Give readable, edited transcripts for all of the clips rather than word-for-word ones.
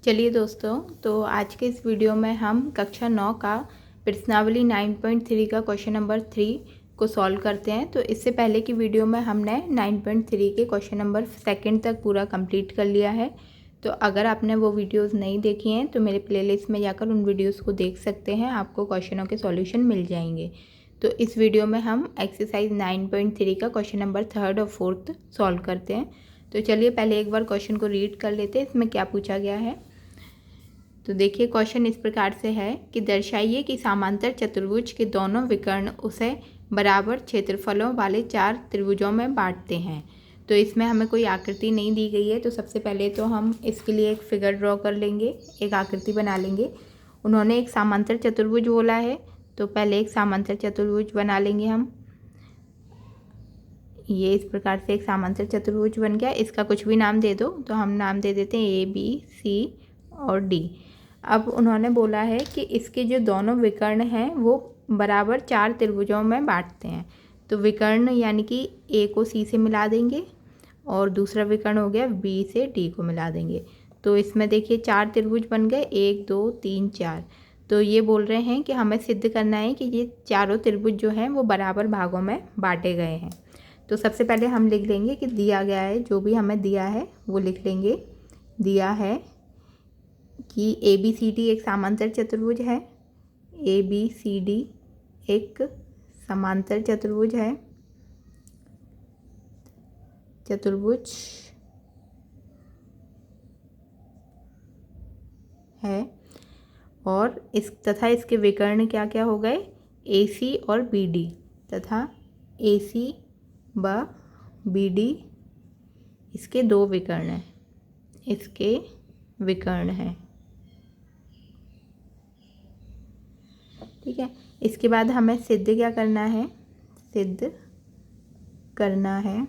चलिए दोस्तों, तो आज के इस वीडियो में हम कक्षा 9 का प्रश्नावली 9.3 का क्वेश्चन नंबर 3 को सॉल्व करते हैं। तो इससे पहले की वीडियो में हमने 9.3 के क्वेश्चन नंबर 2 तक पूरा कंप्लीट कर लिया है। तो अगर आपने वो वीडियोस नहीं देखी हैं तो मेरे प्लेलिस्ट में जाकर उन वीडियोस को देख सकते हैं, आपको क्वेश्चनों के सॉल्यूशन मिल जाएंगे। तो इस वीडियो में हम एक्सरसाइज 9.3 का क्वेश्चन नंबर 3 और 4 सॉल्व करते हैं। तो चलिए पहले एक बार क्वेश्चन को रीड कर लेते हैं, इसमें क्या पूछा गया है। तो देखिए क्वेश्चन इस प्रकार से है कि दर्शाइए कि समांतर चतुर्भुज के दोनों विकर्ण उसे बराबर क्षेत्रफलों वाले 4 त्रिभुजों में बांटते हैं। तो इसमें हमें कोई आकृति नहीं दी गई है, तो सबसे पहले तो हम इसके लिए एक फिगर ड्रॉ कर लेंगे, एक आकृति बना लेंगे। उन्होंने एक समांतर चतुर्भुज बोला है, तो पहले एक समांतर चतुर्भुज बना लेंगे हम। ये इस प्रकार से एक समांतर चतुर्भुज बन गया। इसका कुछ भी नाम दे दो, तो हम नाम दे देते हैं ABC और D। अब उन्होंने बोला है कि इसके जो दोनों विकर्ण हैं वो बराबर 4 त्रिभुजों में बांटते हैं। तो विकर्ण यानी कि A को C से मिला देंगे और दूसरा विकर्ण हो गया B से D को मिला देंगे। तो इसमें देखिए 4 त्रिभुज बन गए, 1 2 3 4। तो ये बोल रहे हैं कि हमें सिद्ध करना है कि ये चारों त्रिभुज जो हैं वो बराबर भागों में बांटे गए हैं। तो सबसे पहले हम लिख लेंगे कि दिया गया है, जो भी हमें दिया है वो लिख लेंगे। दिया है कि ABCD एक समांतर चतुर्भुज है, ABCD एक समांतर चतुर्भुज है, चतुर्भुज है। और इस तथा इसके विकर्ण क्या क्या हो गए, AC और BD, तथा AC व BD इसके दो विकर्ण हैं, इसके विकर्ण हैं। ठीक है, इसके बाद हमें सिद्ध क्या करना है, सिद्ध करना है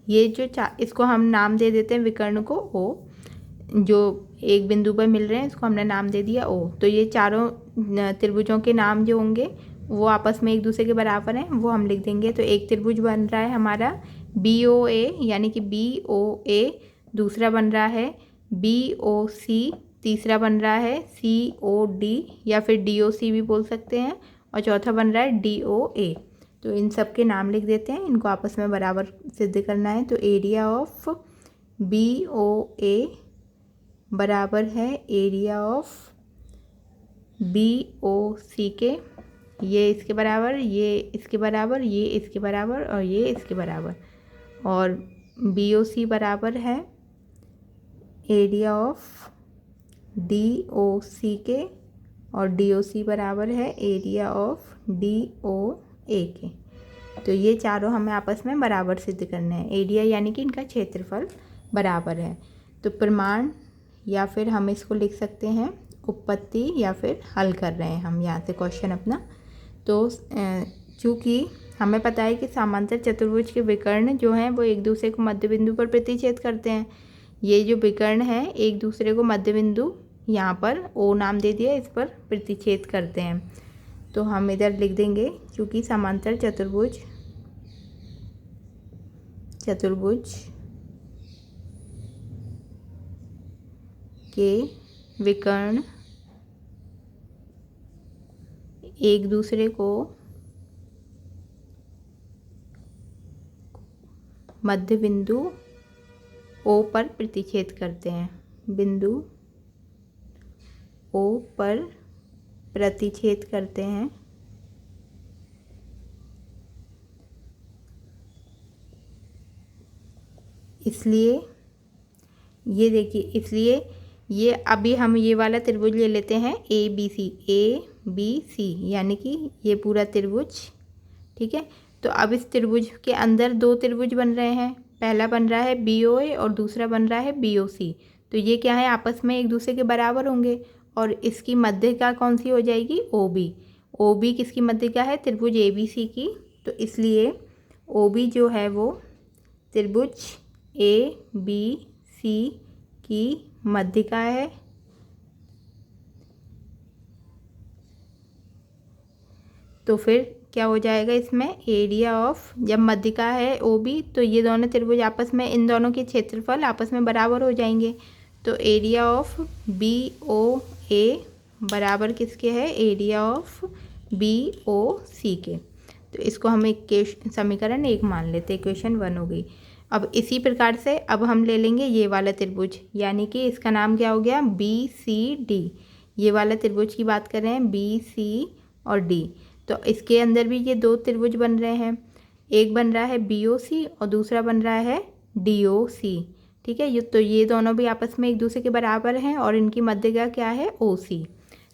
ये जो इसको हम नाम दे देते हैं विकर्ण को O, जो एक बिंदु पर मिल रहे हैं इसको हमने नाम दे दिया O। तो ये चारों त्रिभुजों के नाम जो होंगे वो आपस में एक दूसरे के बराबर हैं, वो हम लिख देंगे। तो एक त्रिभुज बन रहा है हमारा BOA यानी कि BOA, दूसरा बन रहा है BOC, तीसरा बन रहा है COD या फिर DOC भी बोल सकते हैं, और चौथा बन रहा है DOA। तो इन सब के नाम लिख देते हैं, इनको आपस में बराबर सिद्ध करना है। तो एरिया ऑफ BOA बराबर है एरिया ऑफ BOC के, ये इसके बराबर, ये इसके बराबर, ये इसके बराबर और ये इसके बराबर। और BOC बराबर है एरिया ऑफ DOC के, और DOC बराबर है एरिया ऑफ DOA के। तो ये चारों हमें आपस में बराबर सिद्ध करने हैं। एरिया यानी कि इनका क्षेत्रफल बराबर है। तो प्रमाण, या फिर हम इसको लिख सकते हैं उत्पत्ति, या फिर हल कर रहे हैं हम यहाँ से क्वेश्चन अपना। तो चूँकि हमें पता है कि समांतर चतुर्भुज के विकर्ण जो हैं वो एक दूसरे को मध्य बिंदु पर प्रतिच्छेद करते हैं। ये जो विकर्ण हैं एक दूसरे को मध्य बिंदु यहाँ पर O नाम दे दिया, इस पर प्रतिच्छेद करते हैं। तो हम इधर लिख देंगे, क्योंकि समांतर चतुर्भुज के विकर्ण एक दूसरे को मध्य बिंदु O पर प्रतिच्छेद करते हैं, बिंदु O पर प्रतिच्छेद करते हैं। इसलिए ये देखिए, इसलिए ये अभी हम ये वाला त्रिभुज ले लेते हैं ABC यानी कि ये पूरा त्रिभुज। ठीक है, तो अब इस त्रिभुज के अंदर दो त्रिभुज बन रहे हैं, पहला बन रहा है BOA और दूसरा बन रहा है BOC। तो ये क्या है, आपस में एक दूसरे के बराबर होंगे, और इसकी मध्यिका कौन सी हो जाएगी, OB किसकी मध्यिका है, त्रिभुज ABC की। तो इसलिए OB जो है वो त्रिभुज ABC की मध्यिका है। तो फिर क्या हो जाएगा इसमें, एरिया ऑफ, जब मध्यिका है ओ बी तो ये दोनों त्रिभुज आपस में, इन दोनों के क्षेत्रफल आपस में बराबर हो जाएंगे। तो एरिया ऑफ बी ओ ए बराबर किसके है, एरिया ऑफ बी ओ सी के। तो इसको हम एक समीकरण 1 मान लेते, इक्वेशन 1 हो गई। अब इसी प्रकार से अब हम ले लेंगे ये वाला त्रिभुज, यानी कि इसका नाम क्या हो गया, बी सी डी। ये वाला त्रिभुज की बात कर रहे हैं, बी सी और डी। तो इसके अंदर भी ये 2 त्रिभुज बन रहे हैं, एक बन रहा है बी ओ सी और दूसरा बन रहा है डी ओ सी। ठीक है, तो ये दोनों भी आपस में एक दूसरे के बराबर हैं और इनकी मध्यिका क्या है, ओ सी।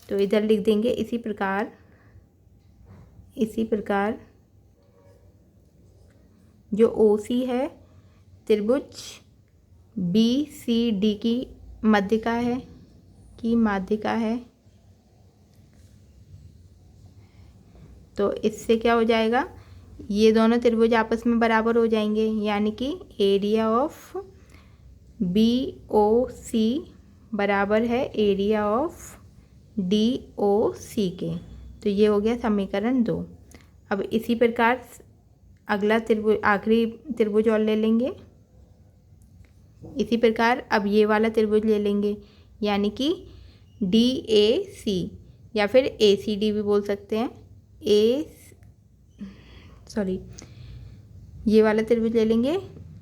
तो इधर लिख देंगे इसी प्रकार जो ओ सी है त्रिभुज बी सी डी की माध्यिका है, तो इससे क्या हो जाएगा, ये दोनों त्रिभुज आपस में बराबर हो जाएंगे, यानी कि एरिया ऑफ बी ओ सी बराबर है एरिया ऑफ डी ओ सी के। तो ये हो गया समीकरण 2। अब इसी प्रकार अगला त्रिभुज, आखिरी त्रिभुज और ले लेंगे। इसी प्रकार अब ये वाला त्रिभुज ले लेंगे, यानी कि डी ए सी या फिर ए सी डी भी बोल सकते हैं, ये वाला त्रिभुज ले लेंगे,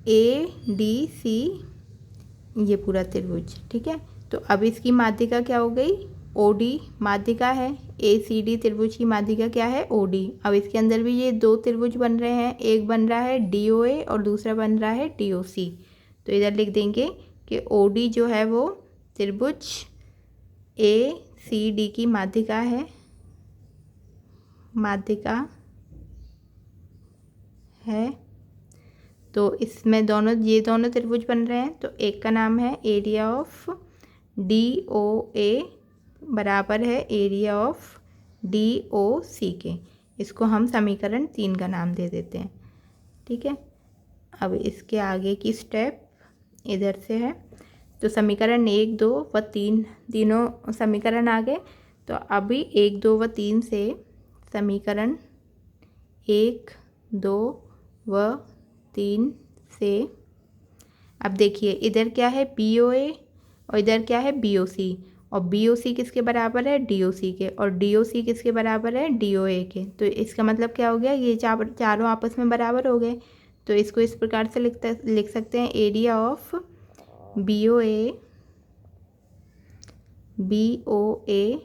ए डी सी, ये पूरा त्रिभुज। ठीक है, तो अब इसकी माध्यिका क्या हो गई, ओ डी माध्यिका है, ए सी डी त्रिभुज की माध्यिका क्या है, ओ डी। अब इसके अंदर भी ये 2 त्रिभुज बन रहे हैं, एक बन रहा है डी ओ ए और दूसरा बन रहा है डी ओ सी। तो इधर लिख देंगे कि ओ डी जो है वो त्रिभुज ए सी डी की माध्यिका है, तो इसमें ये दोनों त्रिभुज बन रहे हैं। तो एक का नाम है एरिया ऑफ डी ओ ए बराबर है एरिया ऑफ डी ओ सी के। इसको हम समीकरण 3 का नाम दे देते हैं। ठीक है, अब इसके आगे की स्टेप इधर से है। तो समीकरण 1, 2 व 3 तीनों समीकरण आ गए। तो अभी 1, 2 व 3 से समीकरण 1, 2 व 3 से अब देखिए इधर क्या है बी ओ ए और इधर क्या है बी ओ सी, और बी ओ सी किसके बराबर है, डी ओ सी के, और डी ओ सी किसके बराबर है, डी ओ ए के। तो इसका मतलब क्या हो गया, ये चारों आपस में बराबर हो गए। तो इसको इस प्रकार से लिख सकते हैं, एरिया ऑफ बी ओ ए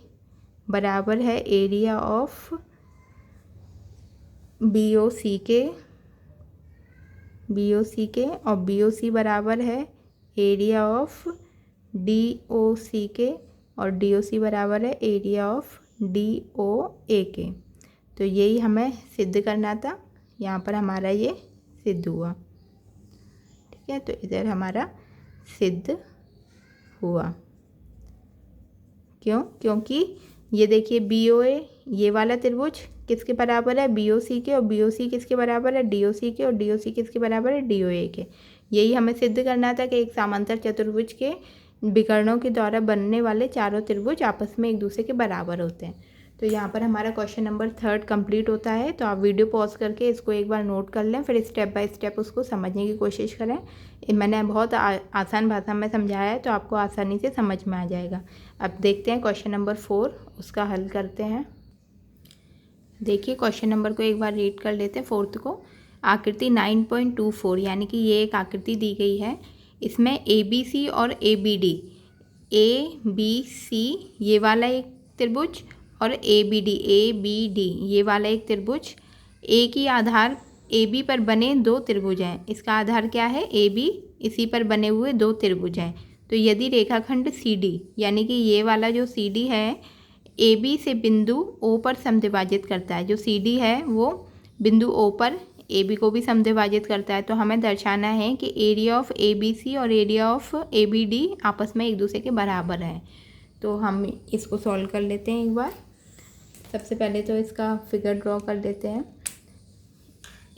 बराबर है एरिया ऑफ बी ओ सी के, और बी ओ सी बराबर है एरिया ऑफ डी ओ सी के, और डी ओ सी बराबर है एरिया ऑफ डी ओ ए के। तो यही हमें सिद्ध करना था, यहाँ पर हमारा ये सिद्ध हुआ। ठीक है, तो इधर हमारा सिद्ध हुआ। क्योंकि ये देखिए बी ओ ए, ये वाला त्रिभुज किसके बराबर है, बी ओ सी के, और बी ओ सी किसके बराबर है, डी ओ सी के, और डी ओ सी किसके बराबर है, डी ओ ए के। यही हमें सिद्ध करना था कि एक समांतर चतुर्भुज के विकर्णों के द्वारा बनने वाले चारों त्रिभुज आपस में एक दूसरे के बराबर होते हैं। तो यहाँ पर हमारा क्वेश्चन नंबर 3 कंप्लीट होता है। तो आप वीडियो पॉज करके इसको एक बार नोट कर लें, फिर स्टेप बाय स्टेप उसको समझने की कोशिश करें। मैंने बहुत आसान भाषा में समझाया है, तो आपको आसानी से समझ में आ जाएगा। अब देखते हैं क्वेश्चन नंबर 4, उसका हल करते हैं। देखिए क्वेश्चन नंबर को एक बार रीड कर लेते हैं, 4th को। आकृति 9.24 यानी कि ये एक आकृति दी गई है, इसमें ए बी सी और ए बी डी ये वाला एक त्रिभुज और ए बी डी ये वाला एक त्रिभुज, ए की आधार ए बी पर बने 2 त्रिभुज हैं। इसका आधार क्या है, ए बी, इसी पर बने हुए 2 त्रिभुज हैं। तो यदि रेखाखंड सी डी यानी कि ये वाला जो सी डी है ए बी से बिंदु ओ पर समद्विभाजित करता है, जो सी डी है वो बिंदु ओ पर ए बी को भी समद्विभाजित करता है, तो हमें दर्शाना है कि area of A B C और area of A B D आपस में एक दूसरे के बराबर है। तो हम इसको सॉल्व कर लेते हैं एक बार। सबसे पहले तो इसका फिगर ड्रॉ कर लेते हैं।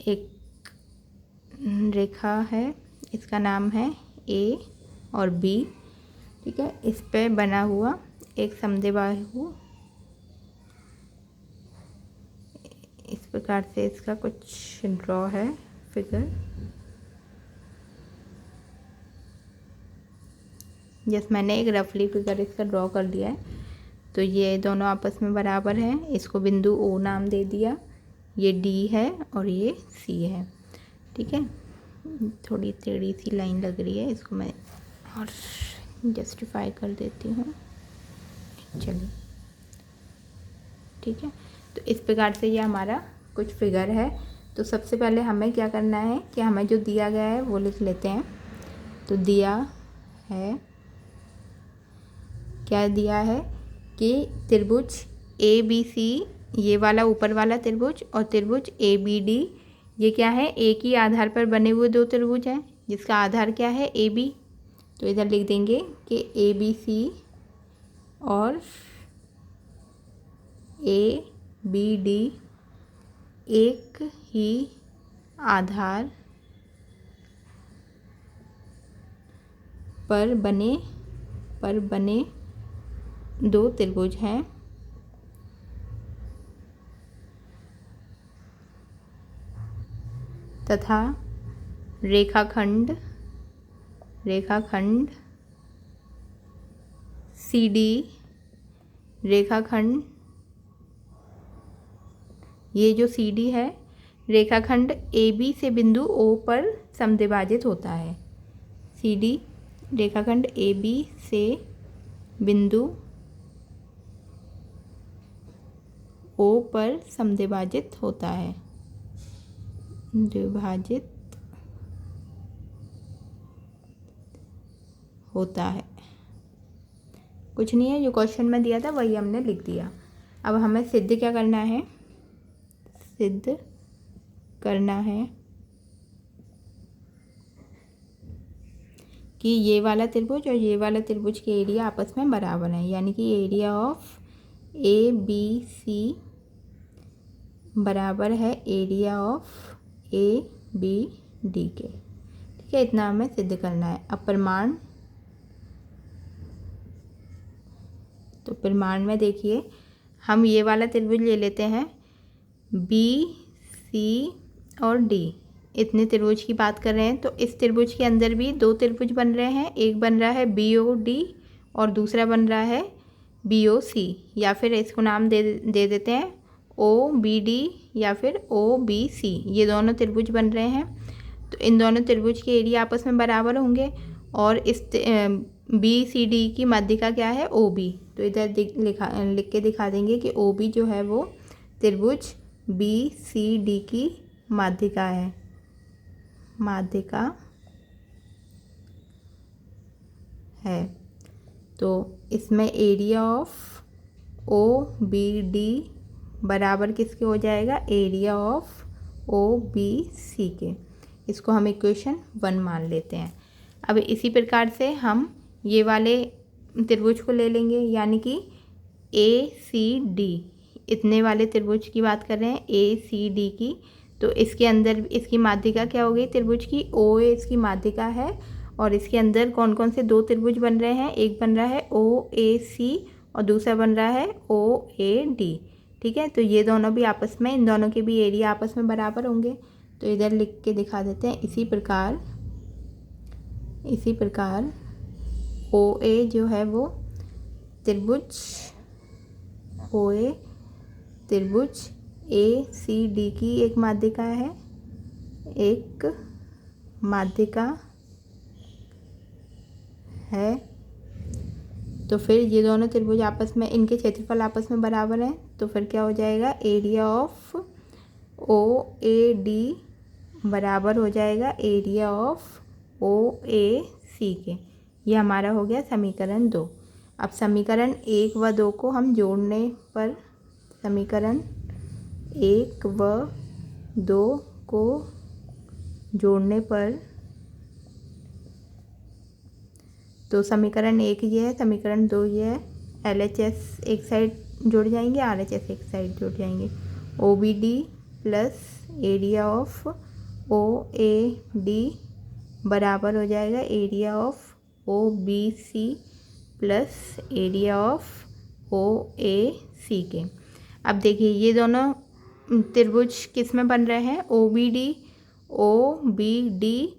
एक रेखा है, इसका नाम है ए और बी। ठीक है, इस पे बना हुआ एक समद्विबाहु इस प्रकार से इसका कुछ ड्रॉ है फिगर। जैसे मैंने एक रफली फिगर इसका ड्रॉ कर दिया है। तो ये दोनों आपस में बराबर हैं, इसको बिंदु ओ नाम दे दिया। ये डी है और ये सी है। ठीक है, थोड़ी टेढ़ी सी लाइन लग रही है, इसको मैं और जस्टिफाई कर देती हूँ। चलिए, ठीक है। तो इस प्रकार से ये हमारा कुछ फिगर है। तो सबसे पहले हमें क्या करना है कि हमें जो दिया गया है वो लिख लेते हैं। तो दिया है, क्या दिया है कि त्रिभुज ए बी सी, ये वाला ऊपर वाला त्रिभुज, और त्रिभुज ए बी डी, ये क्या है, एक ही आधार पर बने हुए दो त्रिभुज हैं जिसका आधार क्या है, ए बी। तो इधर लिख देंगे कि ए बी सी और ए बी डी एक ही आधार पर बने दो त्रिभुज हैं तथा रेखाखंड सी डी, रेखाखंड, ये जो सी डी है रेखाखंड ए बी से बिंदु ओ पर समद्विभाजित होता है। सी डी रेखाखंड ए बी से बिंदु ओ पर समद्विभाजित होता है, द्विभाजित होता है। कुछ नहीं है, जो क्वेश्चन में दिया था वही हमने लिख दिया। अब हमें सिद्ध क्या करना है, सिद्ध करना है कि ये वाला त्रिभुज और ये वाला त्रिभुज के एरिया आपस में बराबर हैं, यानी कि area of A B C बराबर है area of A B D के। ठीक है, इतना हमें सिद्ध करना है। अब प्रमाण, तो प्रमाण में देखिए हम ये वाला त्रिभुज ले लेते हैं, बी सी और डी, इतने त्रिभुज की बात कर रहे हैं। तो इस त्रिभुज के अंदर भी दो त्रिभुज बन रहे हैं, एक बन रहा है बी ओ डी और दूसरा बन रहा है बी ओ सी, या फिर इसको नाम दे देते हैं ओ बी डी या फिर ओ बी सी। ये दोनों त्रिभुज बन रहे हैं। तो इन दोनों त्रिभुज के एरिया आपस में बराबर होंगे और इस बी सी डी की माध्यिका क्या है, ओ बी। तो इधर लिख के दिखा देंगे कि ओ बी जो है वो त्रिभुज बी सी डी की माध्यिका है, माध्यिका है। तो इसमें area of O B D बराबर किसके हो जाएगा, area of O B C के। इसको हम इक्वेशन 1 मान लेते हैं। अब इसी प्रकार से हम ये वाले त्रिभुज को ले लेंगे, यानी कि ए सी डी, इतने वाले त्रिभुज की बात कर रहे हैं, ए सी डी की। तो इसके अंदर इसकी माध्यिका क्या हो गई त्रिभुज की, ओ ए इसकी माध्यिका है। और इसके अंदर कौन कौन से दो त्रिभुज बन रहे हैं, एक बन रहा है ओ ए सी और दूसरा बन रहा है ओ ए डी। ठीक है, तो ये दोनों भी आपस में, इन दोनों के भी एरिया आपस में बराबर होंगे। तो इधर लिख के दिखा देते हैं। इसी प्रकार ओ ए जो है वो त्रिभुज, ओ ए त्रिभुज ए सी डी की एक माध्यिका है, एक माध्यिका है। तो फिर ये दोनों त्रिभुज आपस में, इनके क्षेत्रफल आपस में बराबर हैं। तो फिर क्या हो जाएगा, area of O A D बराबर हो जाएगा एरिया ऑफ ओ ए सी के। ये हमारा हो गया समीकरण 2। अब समीकरण 1 व 2 को हम जोड़ने पर, समीकरण 1 व 2 को जोड़ने पर, तो समीकरण 1 ये है, समीकरण 2 ये है। LHS एक साइड जुड़ जाएंगे, RHS एक साइड जुड़ जाएंगे। OBD plus area of OAD बराबर हो जाएगा area of OBC plus area of OAC के। अब देखिए ये दोनों त्रिभुज किस में बन रहे हैं, ओ बी डी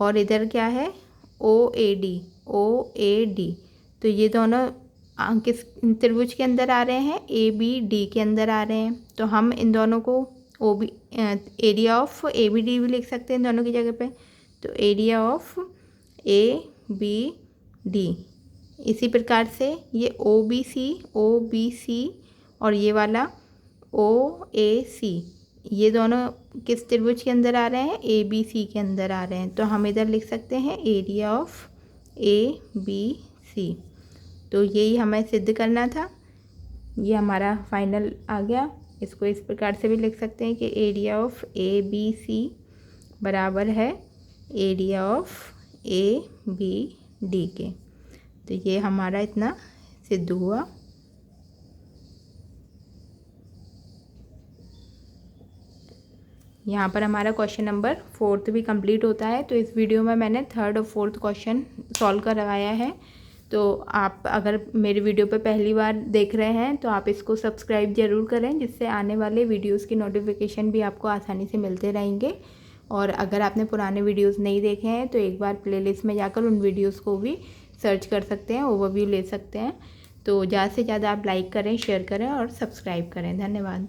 और इधर क्या है ओ ए डी। तो ये दोनों किस त्रिभुज के अंदर आ रहे हैं, ए बी डी के अंदर आ रहे हैं। तो हम इन दोनों को area of A B D भी लिख सकते हैं इन दोनों की जगह पे। तो area of A B D. इसी प्रकार से ये ओ बी सी और ये वाला ओ ए सी, ये दोनों किस त्रिभुज के अंदर आ रहे हैं, ए बी सी के अंदर आ रहे हैं। तो हम इधर लिख सकते हैं area of A B C. तो यही हमें सिद्ध करना था, ये हमारा फाइनल आ गया। इसको इस प्रकार से भी लिख सकते हैं कि area of A B C बराबर है area of A B D के। तो ये हमारा इतना सिद्ध हुआ। यहाँ पर हमारा क्वेश्चन नंबर 4 भी कंप्लीट होता है। तो इस वीडियो में मैंने 3rd और 4th क्वेश्चन सॉल्व करवाया है। तो आप अगर मेरे वीडियो पर पहली बार देख रहे हैं तो आप इसको सब्सक्राइब ज़रूर करें, जिससे आने वाले वीडियोस की नोटिफिकेशन भी आपको आसानी से मिलते रहेंगे। और अगर आपने पुराने वीडियोस नहीं देखे हैं तो एक बार प्लेलिस्ट में जाकर उन वीडियोस को भी सर्च कर सकते हैं, ओवरव्यू ले सकते हैं। तो ज़्यादा से ज़्यादा आप लाइक करें, शेयर करें और सब्सक्राइब करें। धन्यवाद।